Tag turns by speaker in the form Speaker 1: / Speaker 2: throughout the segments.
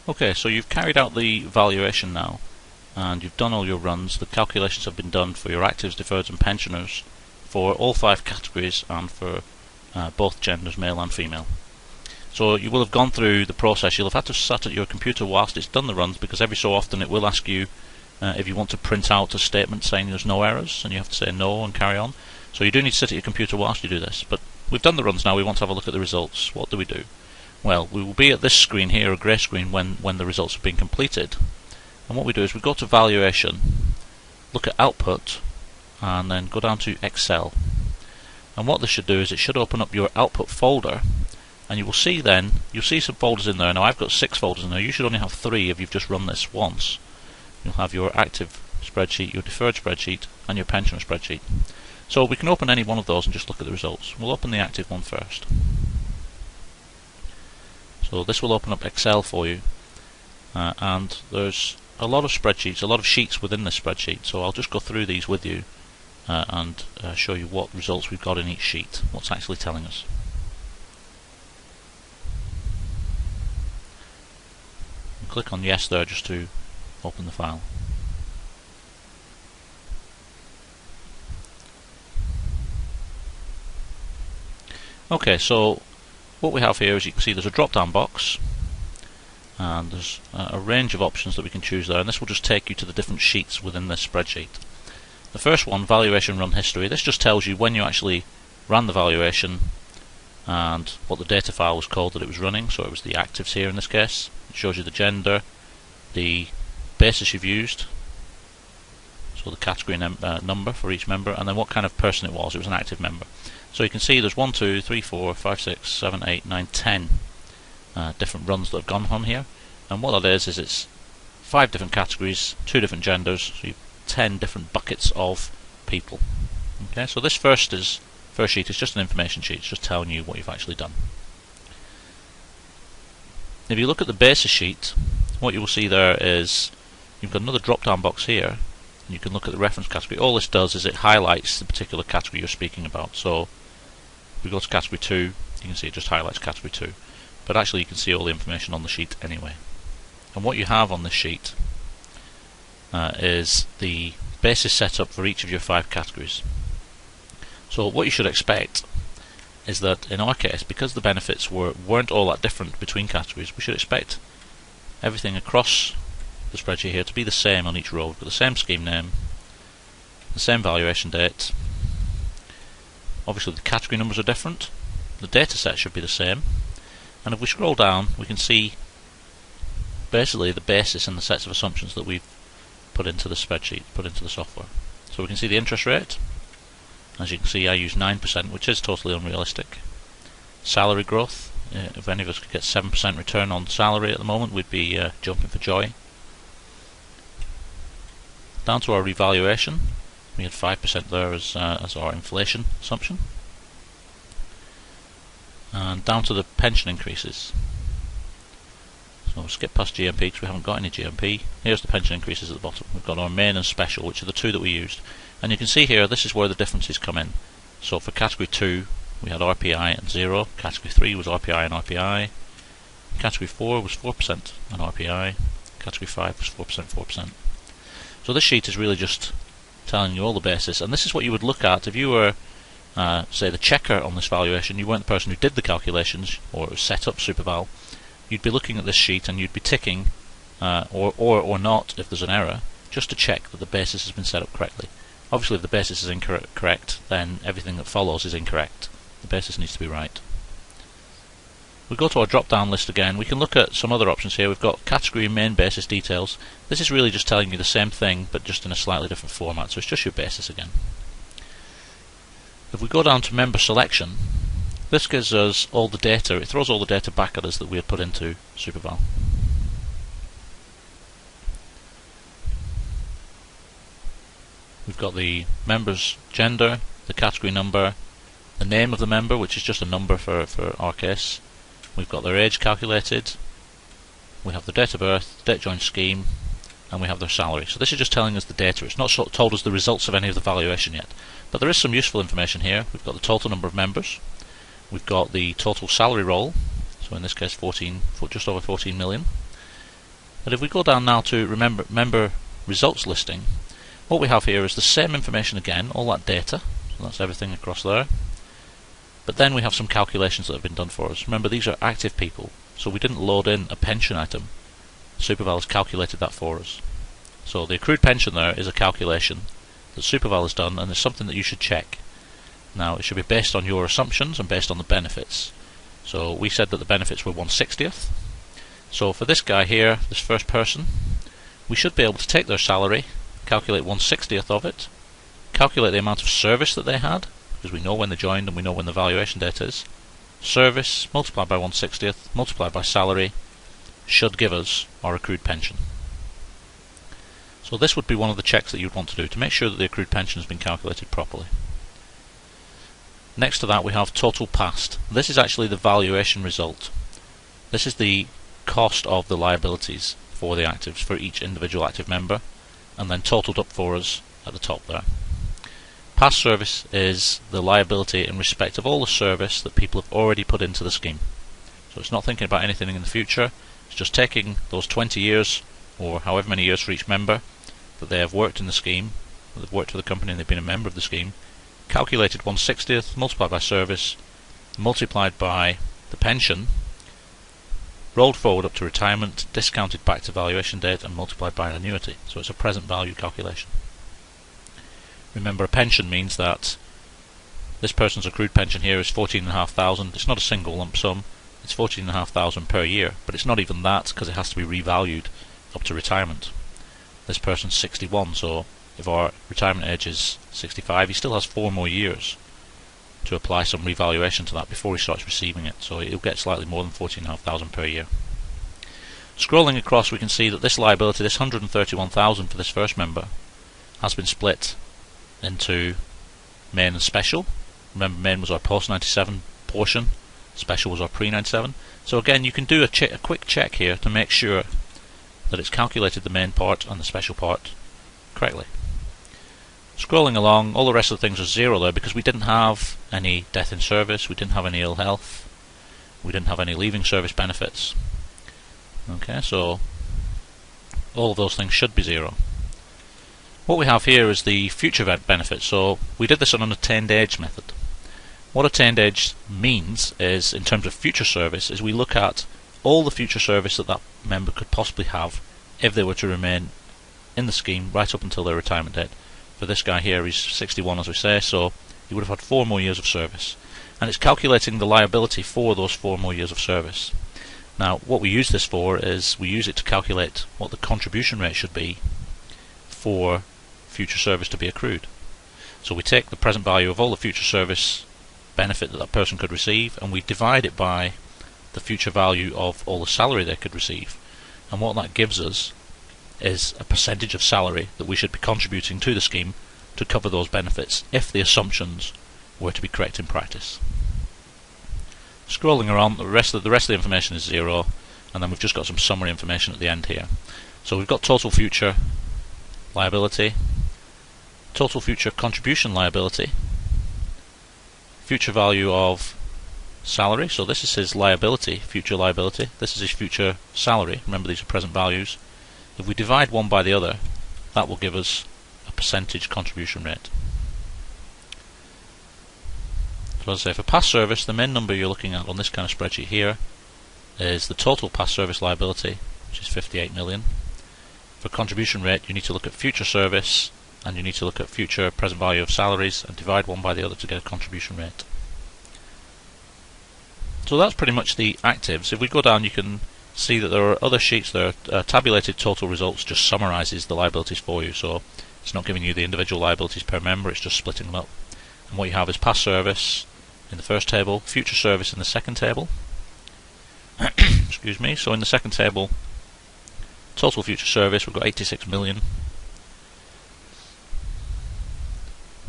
Speaker 1: Okay, so you've carried out the valuation now, and you've done all your runs. The calculations have been done for your actives, deferreds and pensioners for all 5 categories and for both genders, male and female. So you will have gone through the process. You'll have had to sit at your computer whilst it's done the runs, because every so often it will ask you if you want to print out a statement saying there's no errors, and you have to say no and carry on. So you do need to sit at your computer whilst you do this. But we've done the runs now, we want to have a look at the results. What do we do? Well, we will be at this screen here, a grey screen, when the results have been completed. And what we do is we go to valuation, look at output, and then go down to Excel. And what this should do is it should open up your output folder, and you will see then, you'll see some folders in there. Now I've got 6 folders in there. You should only have 3 if you've just run this once. You'll have your active spreadsheet, your deferred spreadsheet, and your pensioner spreadsheet. So we can open any one of those and just look at the results. We'll open the active one first. So this will open up Excel for you, and there's a lot of spreadsheets, a lot of sheets within this spreadsheet. So I'll just go through these with you and show you what results we've got in each sheet, what's actually telling us. Click on yes there just to open the file. Okay, so what we have here is, you can see there's a drop down box, and there's a range of options that we can choose there, and this will just take you to the different sheets within this spreadsheet. The first one, valuation run history, this just tells you when you actually ran the valuation and what the data file was called that it was running. So it was the actives here in this case. It shows you the gender, the basis you've used, so the category number for each member, and then what kind of person it was. It was an active member. So you can see there's 1, 2, 3, 4, 5, 6, 7, 8, 9, 10 different runs that have gone on here. And what that is it's 5 different categories, 2 different genders, so you've 10 different buckets of people. Okay, so this first sheet is just an information sheet. It's just telling you what you've actually done. If you look at the basis sheet, what you will see there is you've got another drop down box here, and you can look at the reference category. All this does is it highlights the particular category you're speaking about. So if we go to category 2, you can see it just highlights category 2, but actually you can see all the information on the sheet anyway. And what you have on this sheet is the basis setup for each of your 5 categories. So what you should expect is that in our case, because the benefits weren't all that different between categories, we should expect everything across the spreadsheet here to be the same on each row. We've got the same scheme name, the same valuation date. Obviously the category numbers are different, the data set should be the same, and if we scroll down we can see basically the basis and the sets of assumptions that we've put into the spreadsheet, put into the software. So we can see the interest rate. As you can see, I use 9%, which is totally unrealistic. Salary growth, if any of us could get 7% return on salary at the moment, we'd be jumping for joy. Down to our revaluation, we had 5% there as our inflation assumption. And down to the pension increases. So we'll skip past GMP because we haven't got any GMP. Here's the pension increases at the bottom. We've got our main and special, which are the 2 that we used. And you can see here, this is where the differences come in. So for category 2, we had RPI and 0. Category 3 was RPI and RPI. Category 4 was 4% and RPI. Category 5 was 4%, 4%. So this sheet is really just telling you all the basis. And this is what you would look at if you were, say, the checker on this valuation. You weren't the person who did the calculations or set up Superval. You'd be looking at this sheet and you'd be ticking, or not if there's an error, just to check that the basis has been set up correctly. Obviously if the basis is incorrect, then everything that follows is incorrect. The basis needs to be right. We go to our drop down list again. We can look at some other options here. We've got category main basis details. This is really just telling you the same thing but just in a slightly different format, so it's just your basis again. If we go down to member selection, this gives us all the data. It throws all the data back at us that we had put into Superval. We've got the member's gender, the category number, the name of the member, which is just a number for our case. We've got their age calculated, we have the date of birth, date joined scheme, and we have their salary. So this is just telling us the data. It's not told us the results of any of the valuation yet. But there is some useful information here. We've got the total number of members, we've got the total salary roll, so in this case just over 14 million. But if we go down now to member results listing, what we have here is the same information again, all that data, so that's everything across there. But then we have some calculations that have been done for us. Remember, these are active people, so we didn't load in a pension item. Superval has calculated that for us. So the accrued pension there is a calculation that Superval has done, and it's something that you should check. Now, it should be based on your assumptions and based on the benefits. So we said that the benefits were 1/60th. So for this guy here, this first person, we should be able to take their salary, calculate 1/60th of it, calculate the amount of service that they had, because we know when they joined and we know when the valuation date is. Service multiplied by 1/60th multiplied by salary should give us our accrued pension. So this would be one of the checks that you'd want to do to make sure that the accrued pension has been calculated properly. Next to that we have total past. This is actually the valuation result. This is the cost of the liabilities for the actives for each individual active member, and then totaled up for us at the top there. Past service is the liability in respect of all the service that people have already put into the scheme. So it's not thinking about anything in the future, it's just taking those 20 years, or however many years for each member, that they have worked in the scheme, that they've worked for the company and they've been a member of the scheme, calculated 1/60th, multiplied by service, multiplied by the pension, rolled forward up to retirement, discounted back to valuation date, and multiplied by an annuity. So it's a present value calculation. Remember, a pension means that this person's accrued pension here is 14,500. It's not a single lump sum, it's 14,500 per year, but it's not even that because it has to be revalued up to retirement. This person's 61, so if our retirement age is 65, he still has 4 more years to apply some revaluation to that before he starts receiving it, so he'll get slightly more than 14,500 per year. Scrolling across, we can see that this liability, this 131,000 for this first member, has been split into main and special. Remember, main was our post-97 portion, special was our pre-97. So again, you can do a quick check here to make sure that it's calculated the main part and the special part correctly. Scrolling along, all the rest of the things are zero there because we didn't have any death in service, we didn't have any ill health, we didn't have any leaving service benefits. Okay, so all of those things should be zero. What we have here is the future benefit. So we did this on an attained age method. What attained age means is, in terms of future service, is we look at all the future service that that member could possibly have if they were to remain in the scheme right up until their retirement date. For this guy here, he's 61 as we say, so he would have had 4 more years of service. And it's calculating the liability for those 4 more years of service. Now, what we use this for is we use it to calculate what the contribution rate should be for future service to be accrued. So we take the present value of all the future service benefit that that person could receive, and we divide it by the future value of all the salary they could receive. And what that gives us is a percentage of salary that we should be contributing to the scheme to cover those benefits if the assumptions were to be correct in practice. Scrolling around, the rest of the information is zero, and then we've just got some summary information at the end here. So we've got total future liability, total future contribution liability, future value of salary, so this is his liability, future liability, this is his future salary, remember these are present values. If we divide one by the other, that will give us a percentage contribution rate. So as I say, for past service, the main number you're looking at on this kind of spreadsheet here is the total past service liability, which is 58 million. For contribution rate, you need to look at future service, and you need to look at future present value of salaries and divide one by the other to get a contribution rate. So that's pretty much the actives. If we go down, you can see that there are other sheets there. Tabulated total results just summarises the liabilities for you, so it's not giving you the individual liabilities per member, it's just splitting them up. And what you have is past service in the first table, future service in the second table. Excuse me. So in the second table, total future service, we've got 86 million.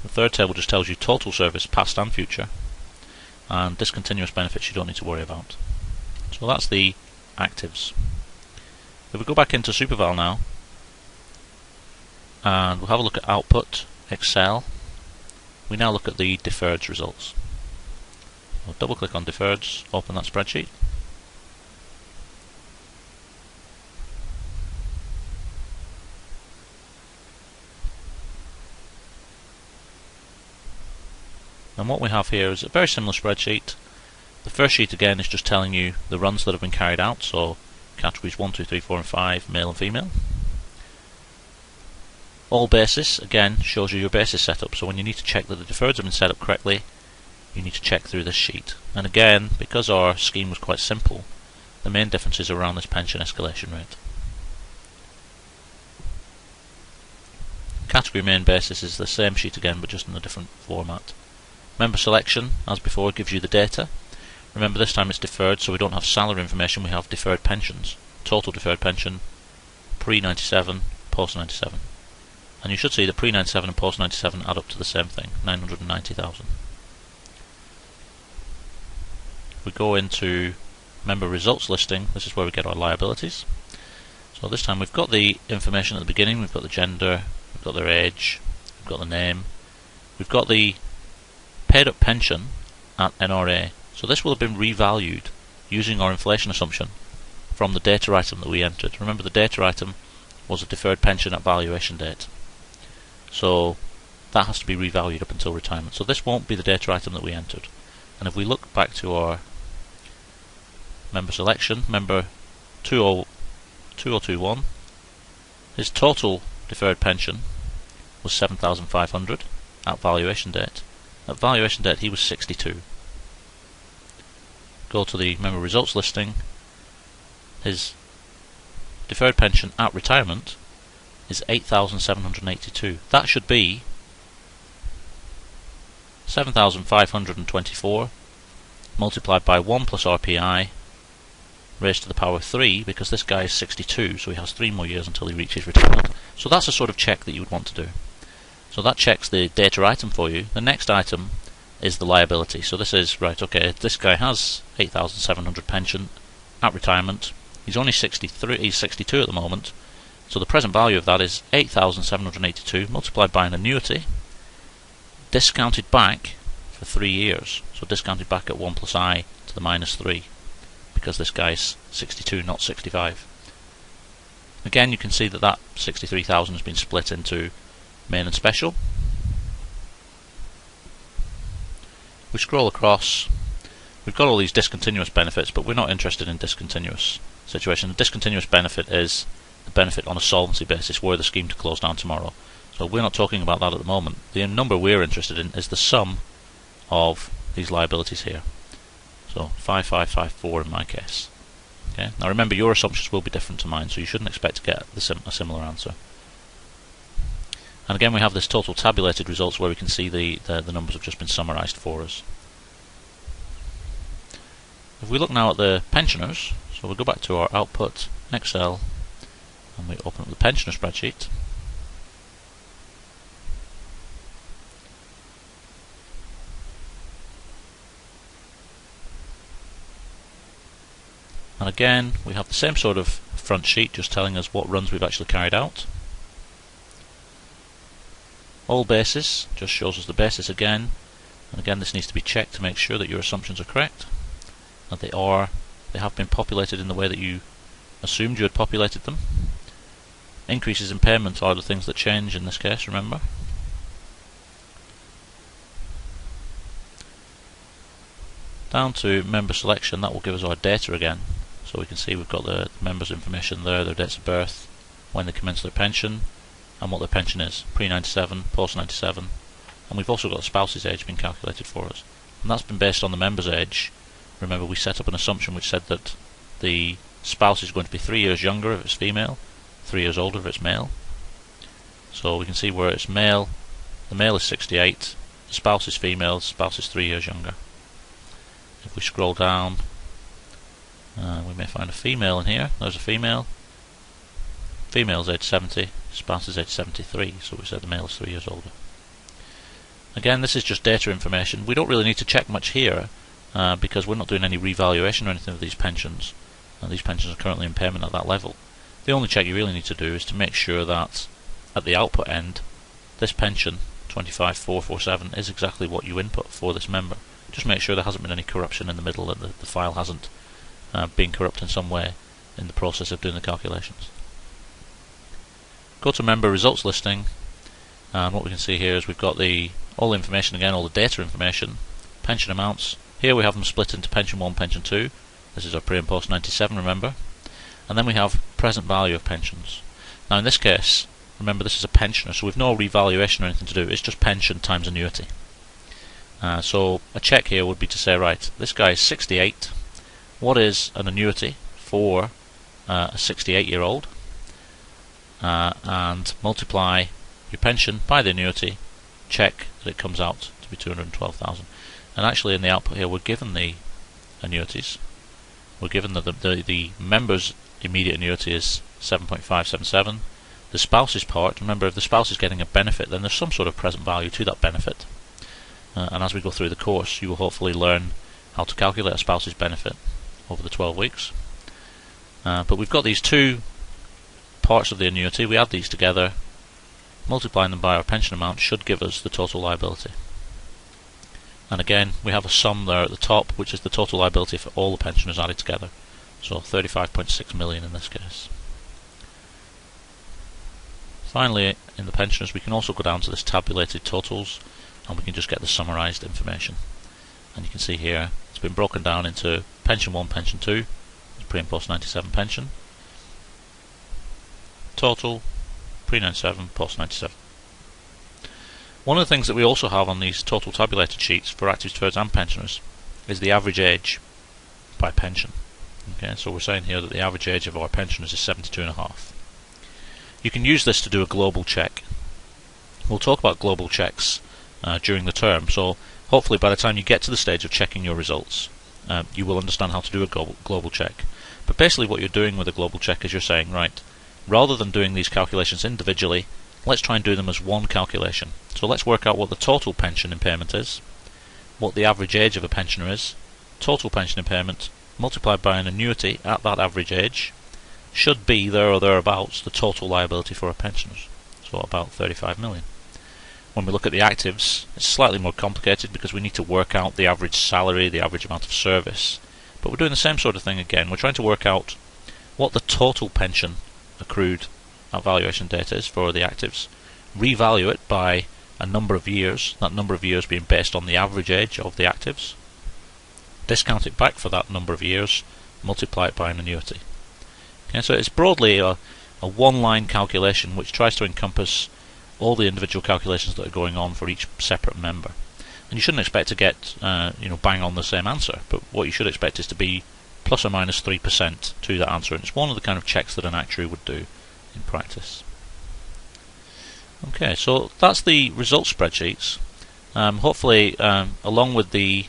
Speaker 1: The third table just tells you total service, past and future, and discontinuous benefits you don't need to worry about. So that's the actives. If we go back into Superval now, and we'll have a look at output, Excel, we now look at the deferreds results. We'll double click on deferreds, open that spreadsheet. And what we have here is a very similar spreadsheet. The first sheet again is just telling you the runs that have been carried out, so categories 1, 2, 3, 4 and 5, male and female. All basis again shows you your basis setup, so when you need to check that the deferreds have been set up correctly, you need to check through this sheet. And again, because our scheme was quite simple, the main difference is around this pension escalation rate. Category main basis is the same sheet again, but just in a different format. Member selection, as before, gives you the data. Remember, this time it's deferred, so we don't have salary information, we have deferred pensions. Total deferred pension, pre-97, post-97. And you should see that pre-97 and post-97 add up to the same thing, 990,000. If we go into member results listing, this is where we get our liabilities. So this time we've got the information at the beginning, we've got the gender, we've got their age, we've got the name, we've got the paid up pension at NRA. So this will have been revalued using our inflation assumption from the data item that we entered. Remember, the data item was a deferred pension at valuation date. So that has to be revalued up until retirement. So this won't be the data item that we entered. And if we look back to our member selection, member 2021, his total deferred pension was 7,500 at valuation date. At valuation date he was 62. Go to the member results listing, his deferred pension at retirement is 8,782. That should be 7,524 multiplied by 1 plus RPI raised to the power of 3, because this guy is 62, so he has 3 more years until he reaches retirement. So that's a sort of check that you would want to do. So that checks the data item for you. The next item is the liability. So this is, right, okay, this guy has 8,700 pension at retirement. He's only 63, he's 62 at the moment. So the present value of that is 8,782 multiplied by an annuity, discounted back for 3 years. So discounted back at 1 plus I to the minus 3, because this guy is 62, not 65. Again, you can see that that 63,000 has been split into main and special. We scroll across, we've got all these discontinuous benefits, but we're not interested in discontinuous situation. The discontinuous benefit is the benefit on a solvency basis were the scheme to close down tomorrow. So we're not talking about that at the moment. The number we're interested in is the sum of these liabilities here. So 5554 in my case. Okay. Now remember, your assumptions will be different to mine, so you shouldn't expect to get a similar answer. And again, we have this total tabulated results where we can see the numbers have just been summarised for us. If we look now at the pensioners, so we'll go back to our output, Excel, and we open up the pensioner spreadsheet. And again, we have the same sort of front sheet, just telling us what runs we've actually carried out. All basis just shows us the basis again, and again this needs to be checked to make sure that your assumptions are correct, that they are. They have been populated in the way that you assumed you had populated them. Increases in payment are the things that change in this case, remember. Down to member selection, that will give us our data again. So we can see we've got the members' information there, their dates of birth, when they commence their pension, and what their pension is, pre-97, post-97. And we've also got the spouse's age being calculated for us. And that's been based on the member's age. Remember, we set up an assumption which said that the spouse is going to be 3 years younger if it's female, 3 years older if it's male. So we can see where it's male, the male is 68, the spouse is female, the spouse is 3 years younger. If we scroll down, we may find a female in here. There's a female. Female's age 70, spouse is age 73, so we said the male is 3 years older. Again, this is just data information. We don't really need to check much here because we're not doing any revaluation or anything of these pensions. These pensions are currently in payment at that level. The only check you really need to do is to make sure that at the output end, this pension 25447 is exactly what you input for this member. Just make sure there hasn't been any corruption in the middle, and the file hasn't been corrupt in some way in the process of doing the calculations. Go to member results listing, And what we can see here is we've got all the information again, all the data information, pension amounts. Here we have them split into pension 1, pension 2. This is our pre and post 97, remember. And then we have present value of pensions. Now in this case, remember this is a pensioner, so we've no revaluation or anything to do, it's just pension times annuity. So a check here would be to say, right, this guy is 68, what is an annuity for a 68-year-old? And multiply your pension by the annuity, check that it comes out to be 212,000. And actually in the output here we're given the annuities. We're given that the member's immediate annuity is 7.577. The spouse's part, remember if the spouse is getting a benefit, then there's some sort of present value to that benefit. And as we go through the course, you will hopefully learn how to calculate a spouse's benefit over the 12 weeks. But we've got these two parts of the annuity, we add these together, multiplying them by our pension amount should give us the total liability. And again, we have a sum there at the top, which is the total liability for all the pensioners added together. So 35.6 million in this case. Finally, in the pensioners, we can also go down to this tabulated totals, and we can just get the summarised information. And you can see here, it's been broken down into pension 1, pension 2, pre and post 97 pension, total, pre 97, post 97. One of the things that we also have on these total tabulated sheets for active deferreds and pensioners is the average age by pension. Okay, so we're saying here that the average age of our pensioners is 72.5. You can use this to do a global check. We'll talk about global checks during the term, so hopefully by the time you get to the stage of checking your results, you will understand how to do a global check. But basically what you're doing with a global check is you're saying, right, rather than doing these calculations individually, let's try and do them as one calculation. So let's work out what the total pension impairment is, what the average age of a pensioner is, total pension impairment multiplied by an annuity at that average age should be there or thereabouts the total liability for our pensioners, so about 35 million. When we look at the actives, it's slightly more complicated because we need to work out the average salary, the average amount of service, but we're doing the same sort of thing again. We're trying to work out what the total pension accrued at valuation date is for the actives, revalue it by a number of years, that number of years being based on the average age of the actives, discount it back for that number of years, multiply it by an annuity. Okay, so it's broadly a one-line calculation which tries to encompass all the individual calculations that are going on for each separate member. And you shouldn't expect to get bang on the same answer, but what you should expect is to be plus or minus 3% to that answer, and it's one of the kind of checks that an actuary would do in practice. Okay, so that's the result spreadsheets. Hopefully, along with the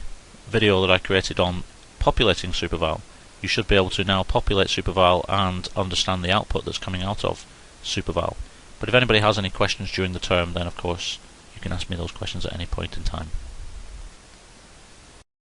Speaker 1: video that I created on populating Superval, you should be able to now populate Superval and understand the output that's coming out of Superval. But if anybody has any questions during the term, then of course you can ask me those questions at any point in time.